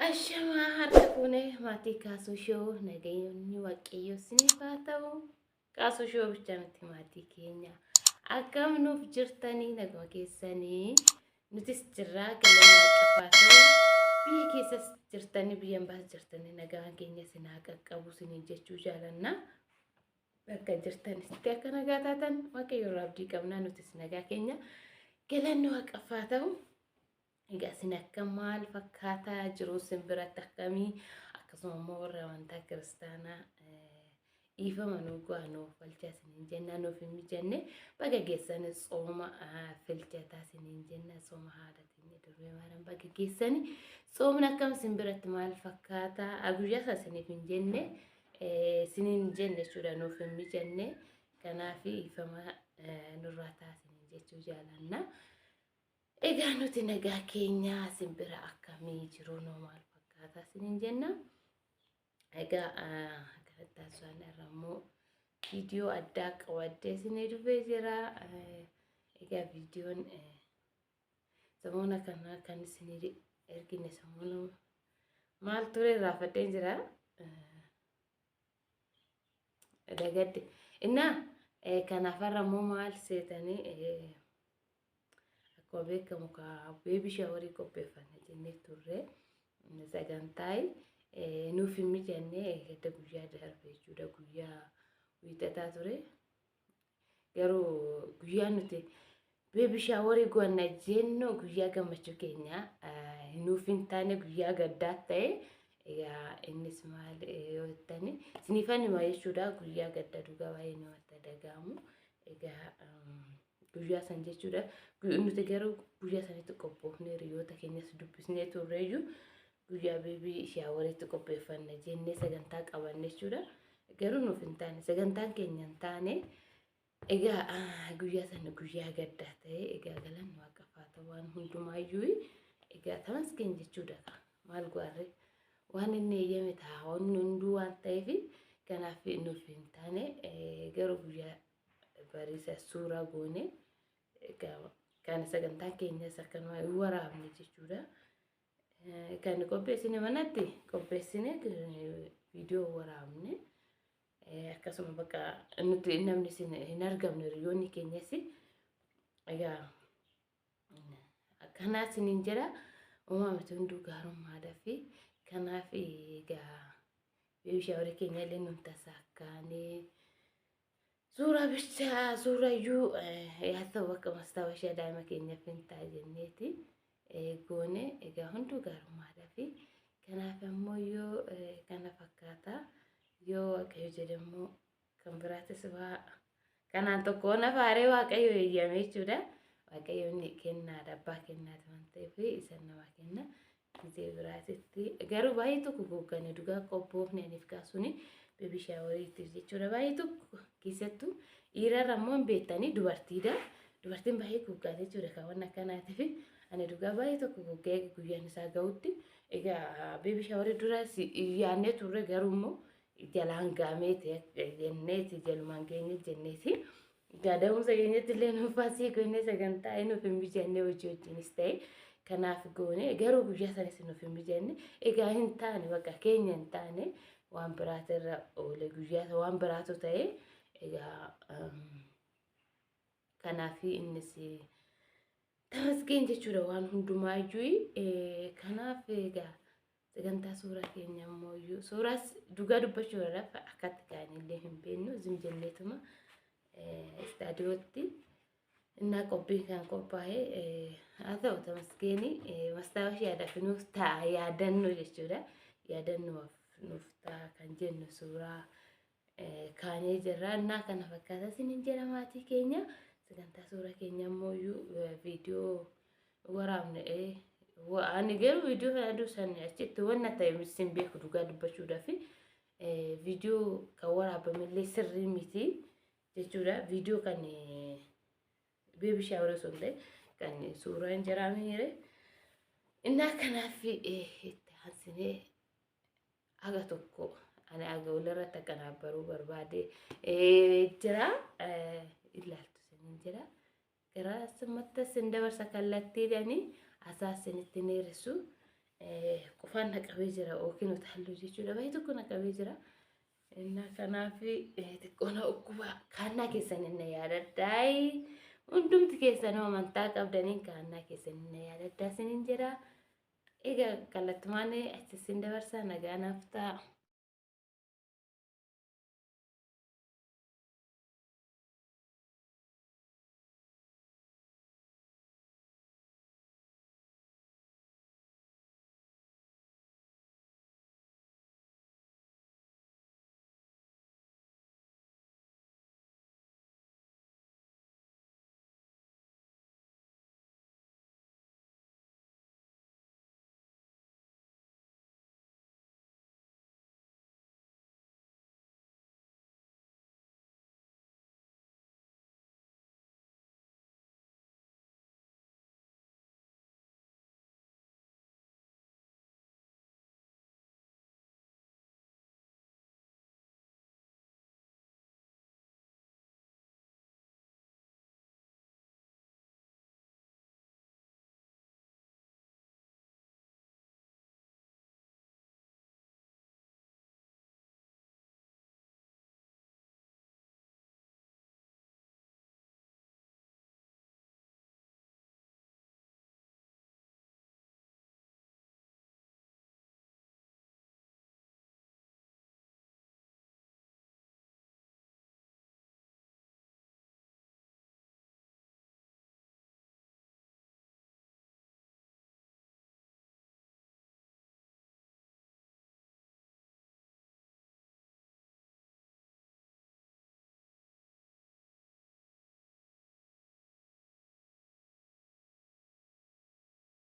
Ashama harka fuunee maatii kaasuu shoo nagayyoonni waaqayyo isiniif haa ta'u. Kaasuu shoo bicha miti maatii keenya. Akkam nuuf jirtanii naguma keessanii nutis jirraa galanni waaqeffaa ta'u. Biyya keessas jirtanii biyyan baas jirtanii nagaan keenya sinaa qaqqabu siniin jechuu jaalanna. Bakka jirtanitti akka nagaa taatan waaqayyo irraa abdii qabnaa nutis nagaa keenya galanni waaqeffaa ta'u. Egaa isin akka maal fakkaataa jiru isin biratti akkamii akkasuma immoo warra amantaa kiristaanaa dhiifama nu go'anuuf falchaa isiniin jenna nuuf hin mijanne baga geessanii tsooma filchataa isiniin jenna tsooma haadhatiin durbee maaran baga geessanii tsoomni akkam isin biratti maal fakkaataa guyyaa isaa isiniif hin jenne isiniin jenne jechuudha nuuf hin mijanne kanaaf dhiifama nurraa taasisanii jechuu jaalanna. Egaa nuti nagaa keenya isin bira akkamii jiru maal fakkaataa isiniin jenna. Egaa akkaataa isaan irrammoo viidiyoo addaa qabaddee isinii dhufee jira. Egaa viidiyoon samoona kana kan isinii ergine samoona maal ture raafadheen jira. Dagadde innaa kanaaf irrammoo maal seetanii akkuma beekamu beebii shaaworii qopheeffanna jennee turre sagantaay nuuf hin mijanne gadda guyyaa darbe jechuudha guyyaa wiixataa ture garuu guyyaa nuti beebii shaaworii goonna jennu guyyaa gammachuu keenya nuuf hin taane guyyaa gaddaa ta'e egaa innis maal yoo ta'ani siniifan hima jechuudha guyyaa gadda dhugaa baay'ee namatti dhaga'amu egaa guyyaa san jechuudha nuti garuu guyyaa sanitti qophoofne hiriyoota keenyas dubbisnee turreeyyuu guyyaa beebii shaaworiitti qopheeffanna jennee sagantaa qabanne jechuudha garuu nuuf hin taane sagantaan keenya hin taane egaa guyyaa sana guyyaa gaddaa ta'e egaa galanni waaqeffaa ta'u waan hundumaayyuu egaa tamasgeen jechuudha maal go'arre waan inni eeyyame ta'a waan hunduu waan ta'eef kanaaf nuuf hin taane garuu guyyaa bariisa suuraa goone kan sagantaa keenyas akkanuma waraabne jechuudha. Kan qopheessine manatti qopheessine viidiyoo waraabne akkasuma bakka nuti namni hin argamne hiriyoonni keenyas egaa kanaaf isiniin jedha uumamatti hunduu gaarummaadhaa fi kanaaf egaa beebii shaaworii keenya illee nuun tasaakkaanee suuraa bichaa suurayyuu yaa ta'u akka mastaawashaa daa'ima keenyaaf hin ta'a jenneeti goone egaa hunduu gaarummaadhaa fi kanaaf ammoo yoo kana fakkaata yoo waaqayyo jedhamu kan biraatis kanaan tokko nafaaree waaqayyo eeyyame jechuudha waaqayyo inni kennaadha abbaa kennaati waan ta'eef isa namaa kenna gisee biraatitti garuu baay'ee tokko goggane dhugaa qophoofne aniif kaasuni beebii shaaworiitiif jechuudha baay'ee tokko keessattuu dhiirarra immoo hin beektanii dubartiidha dubartiin baay'ee goggaate jechuudha kaawwan akkanaatiif ani dhugaa baay'ee tokko goggee guyyaan isaa ga'utti egaa beebii shaaworii dura yaannee turre garuu immoo jalaan gaamee jenneeti jalumaan geenye jenneeti gaada'umsa keenyatti illee nuufasii goonee sagantaa nuuf hin mijannee hojii wajjinis ta'e kanaaf goone garuu guyyaa sanis nuuf hin mijanne egaa hin taane bakka keenya hin taane waan biraatirra oole guyyaa waan biraatu ta'e egaa kanaaf innis tamasgeen jechuudha waan hundumaayyuu kanaaf egaa sagantaa suuraa keenya ammoo suuraas dhugaa dubbachuudhaaf akkatti kaanillee hin beeknu zimjalleetuma istaadiyootti innaa qophii kan qophaa'e haa ta'u tamasgeeni mastaawashaa yaadaaf nuuf ta'a yaadannoo jechuudha yaadannuuf nuuf ta'a kan jennu suuraa kaanee jirra innaa kana fakkaata isiniin jedha maatii keenya sagantaa suuraa keenya ammoo viidiyoo waraabne ani garuu viidiyoo kana duusan achitti wanna ta'e isin beeku dhugaa dubbachuudhaaf viidiyoo kan waraabamillee sirrii miti jechuudha viidiyoo kan beebii shaaworii sun ta'e kan suuraan jiraamire innaa kanaaf itti hansinee aga tokko ani aga walirratti akkanaa baruu barbaade jira ilaaltu sinin jira gara simmattas sin dabarsa kallattiidhani asaasinitti neerisu qofaan naqabee jira yookiin utaaluu jechuudha. Baay'ee tokko naqabee jira. Kanaaf xiqqoona dhukkuba kaannaa keessan inni yaadaddaa. Hundumti keessanuu amantaa qabdaniin kaannaa keessan inni yaadaddaa isiniin jira. Egaa kallattumaan achi isin dabarsaa nagaa naaf ta'a.